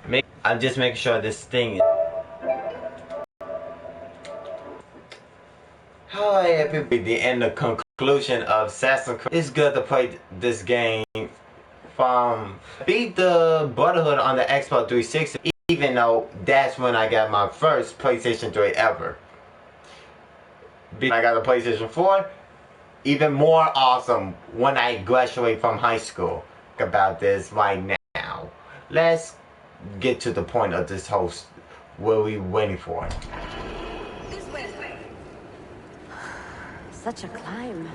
I'm just making sure this thing. Hi everybody, the end of conclusion of Assassin's Creed. It's good to play this game from beat the Brotherhood on the Xbox 360, even though that's when I got my first PlayStation 3 ever. I got a PlayStation 4, even more awesome when I graduate from high school. About this right now. Let's get to the point of this host. What are we waiting for? This way. Such a climb.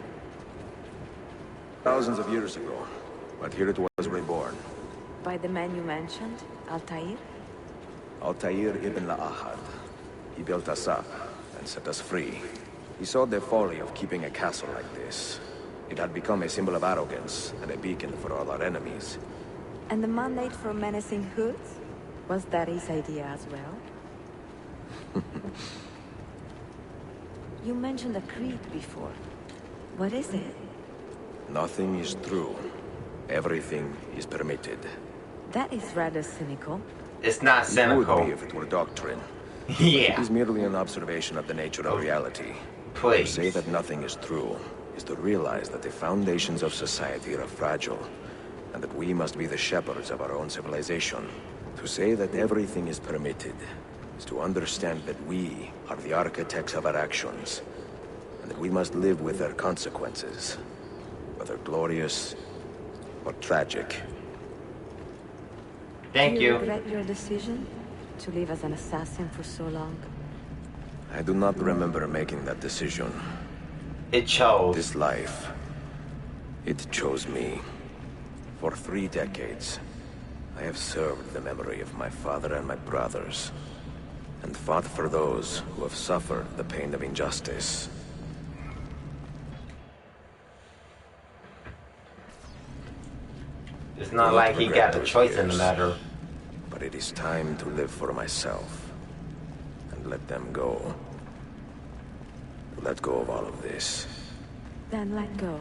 Thousands of years ago, but here it was reborn. By the man you mentioned, Altair? Altair ibn La'ahad. He built us up and set us free. He saw the folly of keeping a castle like this. It had become a symbol of arrogance and a beacon for all our enemies. And the mandate for menacing hoods? Was that his idea as well? You mentioned a creed before. What is it? Nothing is true. Everything is permitted. That is rather cynical. It's not cynical. It would be if it were doctrine. Yeah. It is merely an observation of the nature of reality. Please. To say that nothing is true is to realize that the foundations of society are fragile, and that we must be the shepherds of our own civilization. To say that everything is permitted is to understand that we are the architects of our actions, and that we must live with their consequences, whether glorious or tragic. Thank Do you you. regret your decision to live as an assassin for so long? I do not remember making that decision. It chose. This life, it chose me. For 3 decades, I have served the memory of my father and my brothers, and fought for those who have suffered the pain of injustice. It's not like he got a choice in the matter. But it is time to live for myself, and let them go. Let go of all of this. Then let go.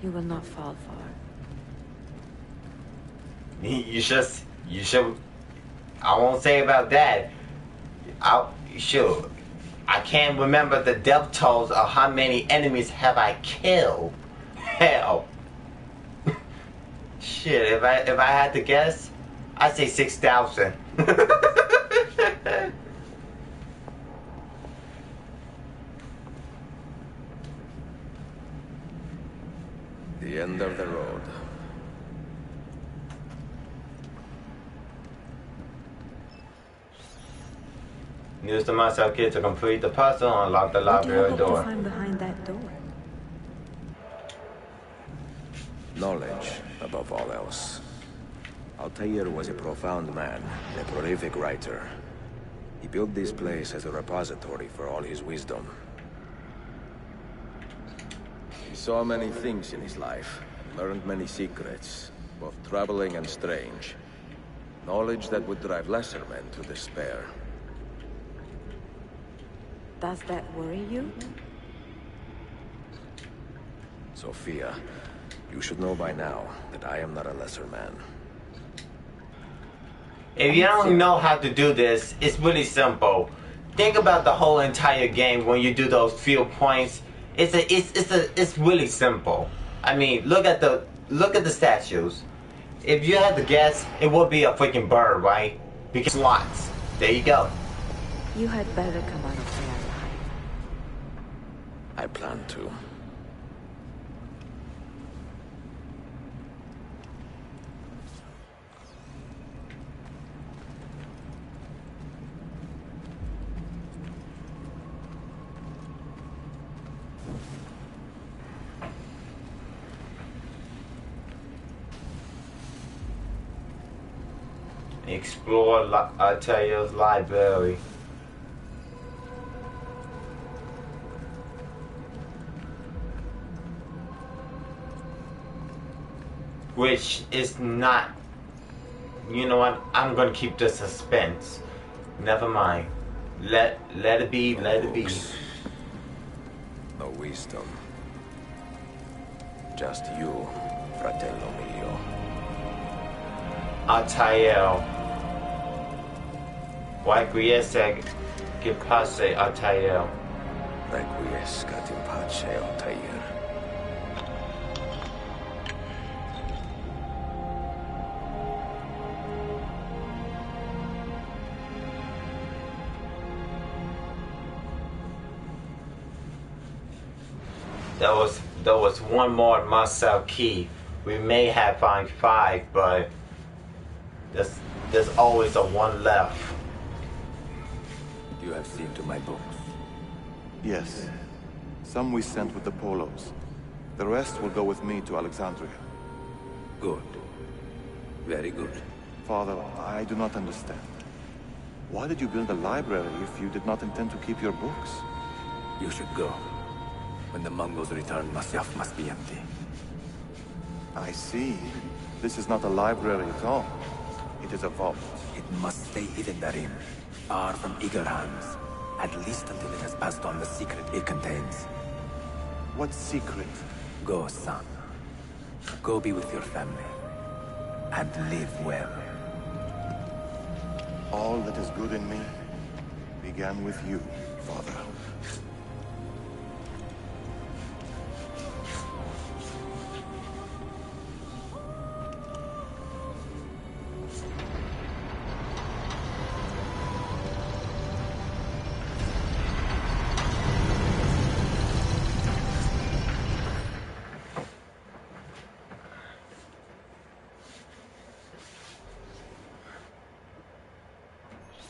You will not fall far. You should. I won't say about that. I can't remember the death tolls of how many enemies have I killed. Hell. Shit, if I had to guess, I'd say 6,000. The end of the road. Use the myself kit to complete the puzzle and unlock the What do you library hope to door. find behind that door? Knowledge, above all else. Altair was a profound man, a prolific writer. He built this place as a repository for all his wisdom. He saw many things in his life, and learned many secrets, both troubling and strange. Knowledge that would drive lesser men to despair. Does that worry you? Sophia, you should know by now that I am not a lesser man. If you don't know how to do this, it's really simple. Think about the whole entire game when you do those field points. It's really simple. I mean, look at the statues. If you had to guess, it would be a freaking bird, right? Because slots. There you go. You had better come out of there alive. I plan to. Explore Altair's library. Which is not... You know what? I'm gonna keep the suspense. Never mind. Let it be, let it be. No wisdom. Just you, fratello mio. Altair. Requiescat in pace, Altair. Requiescat in pace, Altair. There was one more Marcel key. We may have found 5, but there's always a one left. You have seen to my books. Yes. Some we sent with the Polos. The rest will go with me to Alexandria. Good. Very good. Father, I do not understand. Why did you build a library if you did not intend to keep your books? You should go. When the Mongols return, Masyaf must be empty. I see. This is not a library at all. It is a vault. It must stay hidden therein, far from eager hands, at least until it has passed on the secret it contains. What secret? Go, son. Go be with your family. And live well. All that is good in me began with you, Father.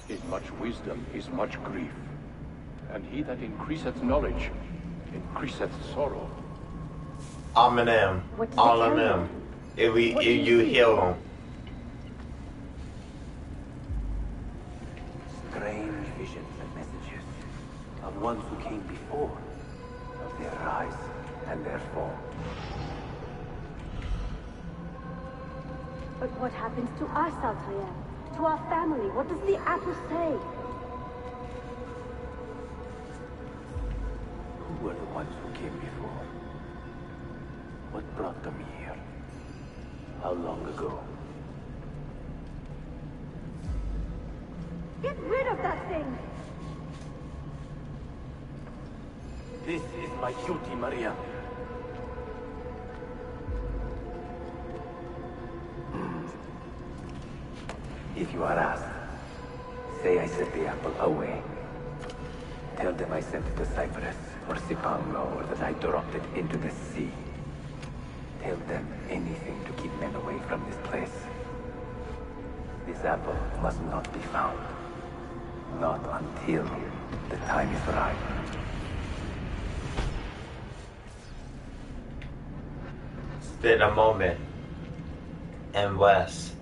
In much wisdom is much grief, and he that increaseth knowledge increaseth sorrow. Eminem, What does it all tell of you? them. If What do you you see? heal them. Strange visions and messages of ones who came before, of their rise and their fall. But what happens to us, Altair? To our family? What does the apple say? Who were the ones who came before? What brought them here? How long ago? Get rid of that thing! This is my duty, Maria. If you are asked, say I sent the apple away. Tell them I sent it to Cyprus or Cipango, or that I dropped it into the sea. Tell them anything to keep men away from this place. This apple must not be found. Not until the time is right. Spend a moment and rest.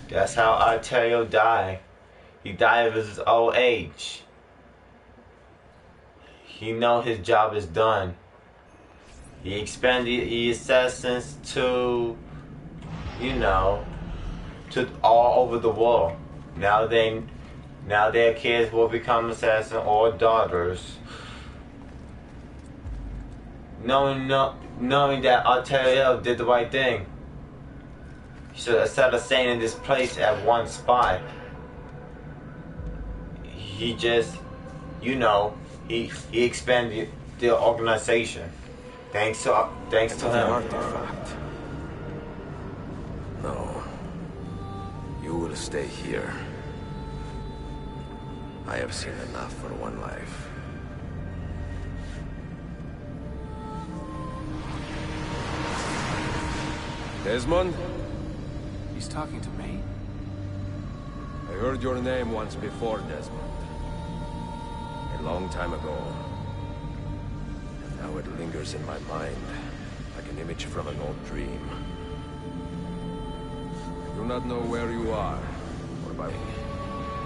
That's how Arterio died. He died of his old age. He know his job is done. He expanded the assassins to, to all over the world. Now their kids will become assassins or daughters. Knowing that Arterio did the right thing. So instead of staying in this place at one spot, he just, he expanded the organization. Thanks to The him. artifact. you will stay here. I have seen enough for one life. Desmond? He's talking to me? I heard your name once before, Desmond. A long time ago. And now it lingers in my mind, like an image from an old dream. I do not know where you are, or by...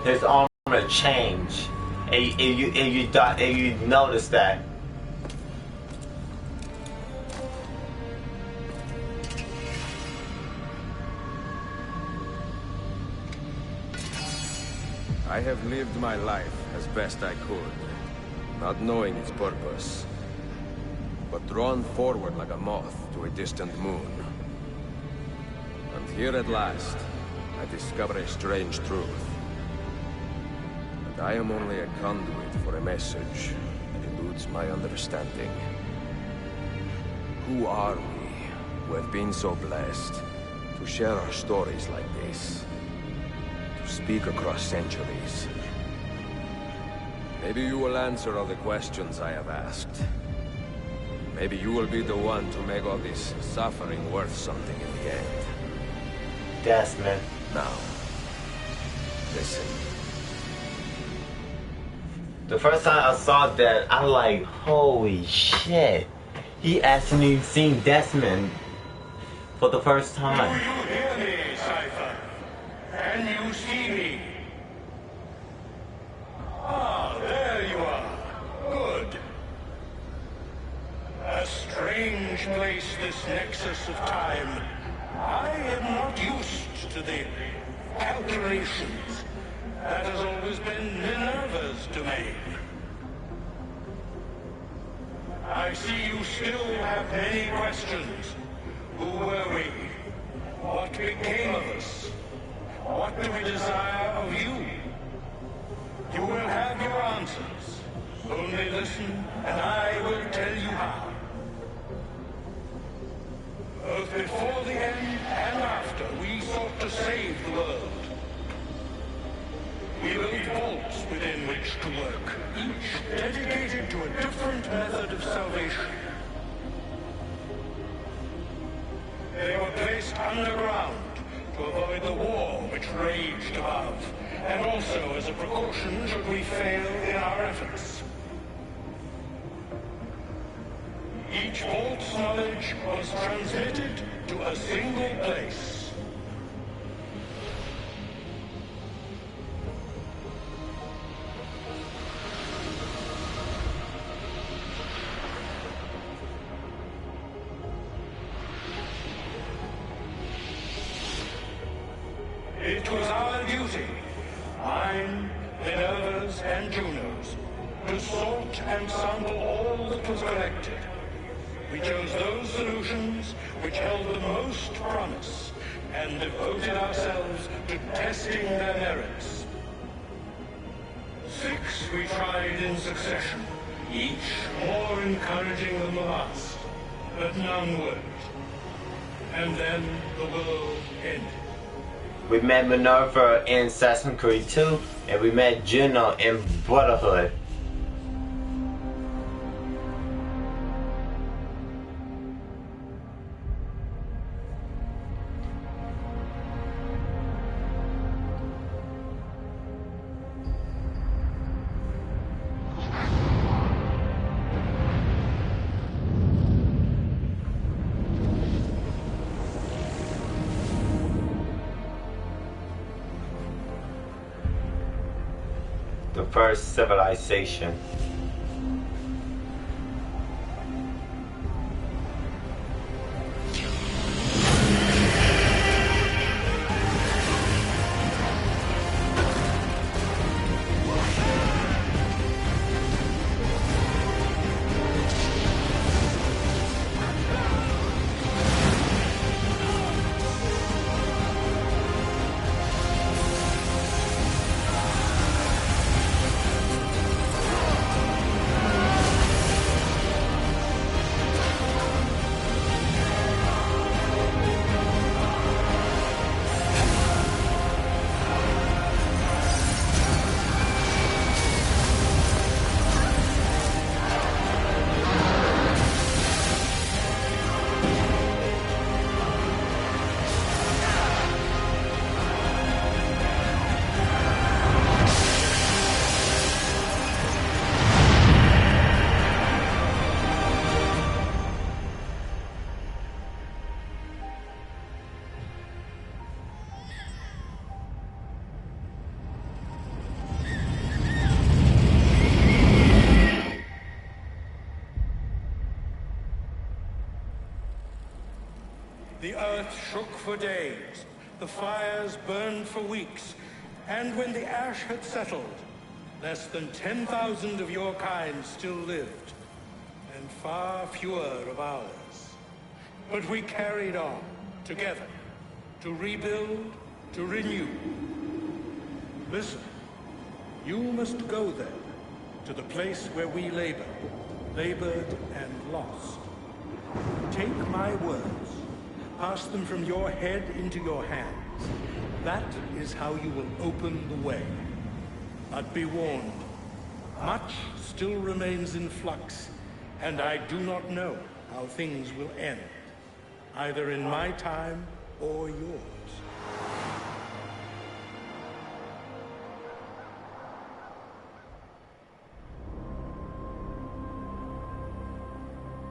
His armor changed. And you notice that. I have lived my life as best I could, not knowing its purpose, but drawn forward like a moth to a distant moon. And here at last, I discover a strange truth. And I am only a conduit for a message that eludes my understanding. Who are we, who have been so blessed to share our stories like this? Speak across centuries. Maybe you will answer all the questions I have asked. Maybe you will be the one to make all this suffering worth something in the end. Desmond. Now, listen. The first time I saw that, I like, holy shit. He actually seen Desmond for the first time. Do you hear me, Cypher? Can you see me? Ah, there you are. Good. A strange place, this nexus of time. I am not used to the calculations. That has always been Minerva's domain. I see you still have many questions. Who were we? What became of us? What do we desire of you? You will have your answers. Only listen, and I will tell you how. Both before the end and after, we sought to save the world. We built vaults within which to work, each dedicated to a different method of salvation. They were placed underground to avoid the war which raged above, and also as a precaution should we fail in our efforts. Each vault's knowledge was transmitted to a single place. It was our duty, mine, Minerva's, and Juno's, to sort and sample all that was collected. We chose those solutions which held the most promise, and devoted ourselves to testing their merits. 6 we tried in succession, each more encouraging than the last, but none worked. And then the world ended. We met Minerva in Assassin's Creed 2, and we met Juno in Brotherhood. The first civilization. The earth shook for days, the fires burned for weeks, and when the ash had settled, less than 10,000 of your kind still lived, and far fewer of ours. But we carried on, together, to rebuild, to renew. Listen, you must go then, to the place where we labored and lost. Take my words, pass them from your head into your hands. That is how you will open the way. But be warned, much still remains in flux, and I do not know how things will end, either in my time or yours.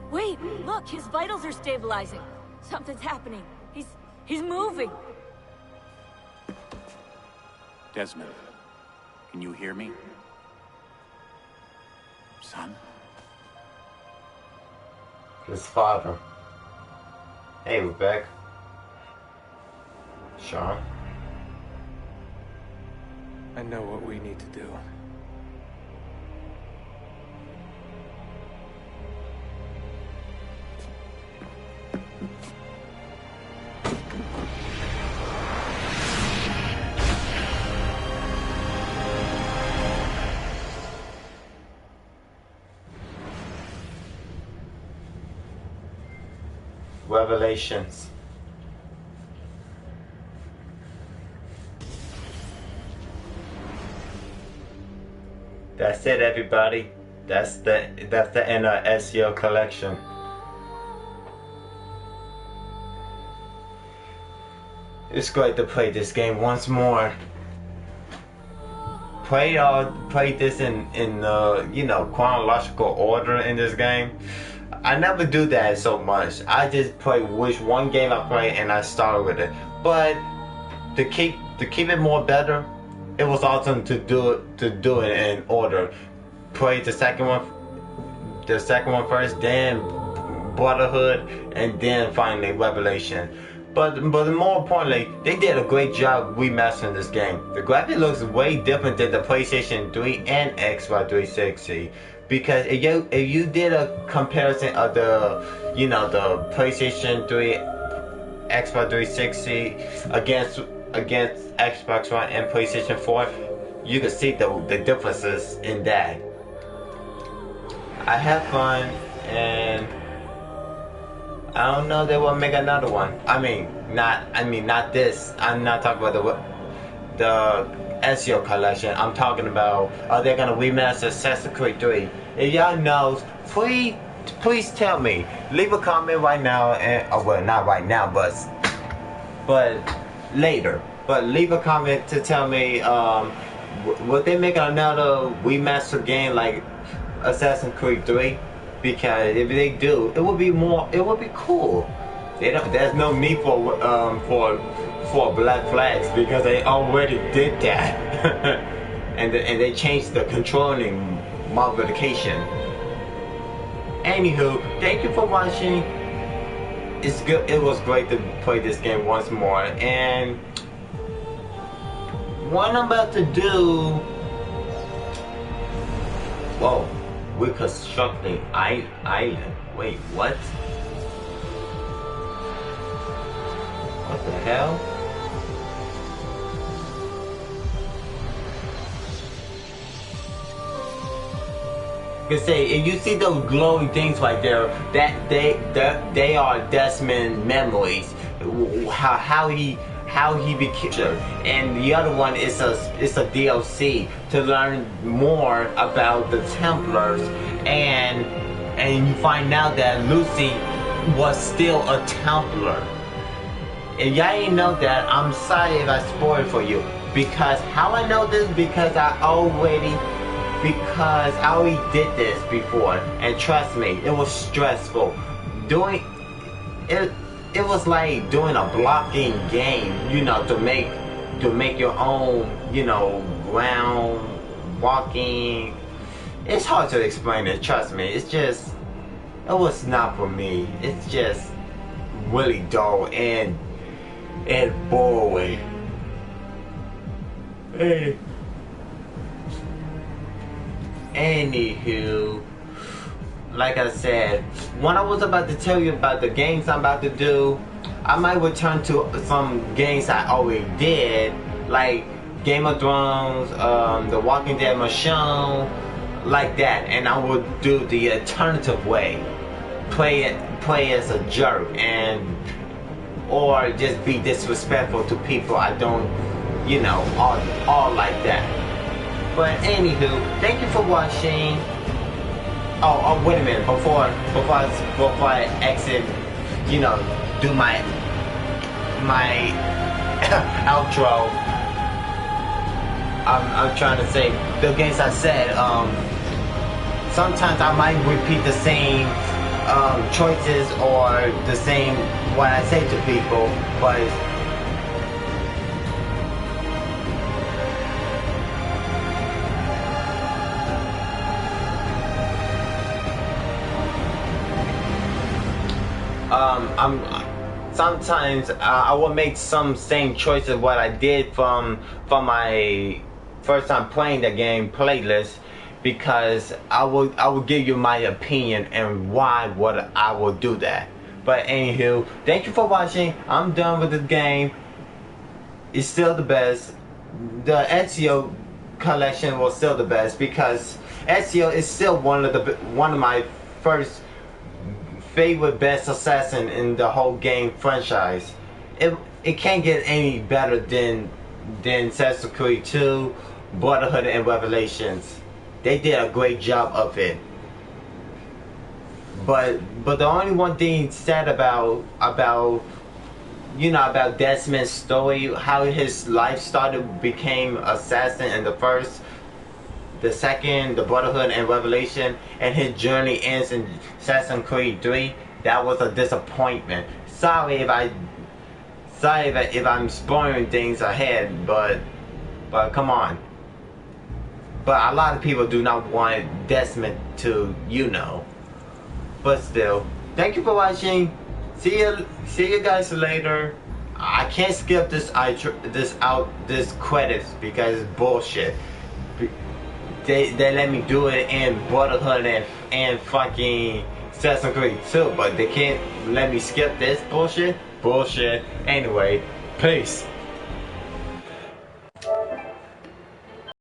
Wait, look, his vitals are stabilizing. Something's happening. He's moving. Desmond, can you hear me? Son? His father. Hey, we're back. Sean. I know what we need to do. Revelations. That's it, everybody. That's the end of Ezio collection. It's great to play this game once more. Play this in chronological order in this game. I never do that so much. I just play which one game I play and I start with it. But to keep it more better, it was awesome to do it in order. Play the second one first, then Brotherhood, and then finally Revelation. But more importantly, they did a great job remastering this game. The graphic looks way different than the PlayStation 3 and Xbox 360. Because if you did a comparison of the PlayStation 3, Xbox 360 against Xbox One and PlayStation 4, you can see the differences in that. I had fun, and I don't know they will make another one. Not this. I'm not talking about the Ezio collection. I'm talking about, are they gonna remaster Assassin's Creed 3? If y'all knows, please tell me. Leave a comment right now, and well, not right now, but later. But leave a comment to tell me, would they make another remaster game like Assassin's Creed 3? Because if they do, it would be cool. There's no need for Black Flags because they already did that. and they changed the controlling modification. Anywho, thank you for watching. It's good. It was great to play this game once more. And what I'm about to do, whoa, we're constructing island. Wait, what? What the hell? You can say, if you see those glowing things right there, that they are Desmond memories. How he became, and the other one is a DLC to learn more about the Templars, and you find out that Lucy was still a Templar. If y'all ain't know that, I'm sorry if I spoiled for you. Because how I know this? Because I already did this before, and trust me, it was stressful. Doing it. It was like doing a blocking game, to make your own, ground walking. It's hard to explain it, trust me. It was not for me. It's just really dull and boring. Anywho, like I said, when I was about to tell you about the games I'm about to do, I might return to some games I already did, like Game of Thrones, The Walking Dead Michonne, like that, and I will do the alternative way, play as a jerk, and or just be disrespectful to people I don't, you know, all like that. But anywho, thank you for watching. Oh, wait a minute, before I exit, you know, do my outro. I'm trying to say the games I said. Sometimes I might repeat the same choices or the same what I say to people, but sometimes I will make some same choices what I did from my first time playing the game playlist, because I will give you my opinion and why what I will do that. But anywho, thank you for watching. I'm done with this game. It's still the best. The Ezio collection was still the best because Ezio is still one of my first favorite best assassin in the whole game franchise. It can't get any better than Assassin's Creed 2, Brotherhood and Revelations. They did a great job of it. But the only one thing said about you know, about Desmond's story, how his life started, became assassin in the first, the second, the Brotherhood and Revelation, and his journey ends in Assassin's Creed 3. That was a disappointment. Sorry if I'm spoiling things ahead, but come on. But a lot of people do not want Desmond to, you know. But still, thank you for watching. See you guys later. I can't skip this credits because it's bullshit. They let me do it in Brotherhood and fucking Assassin's Creed 2, but they can't let me skip this bullshit. Anyway, peace.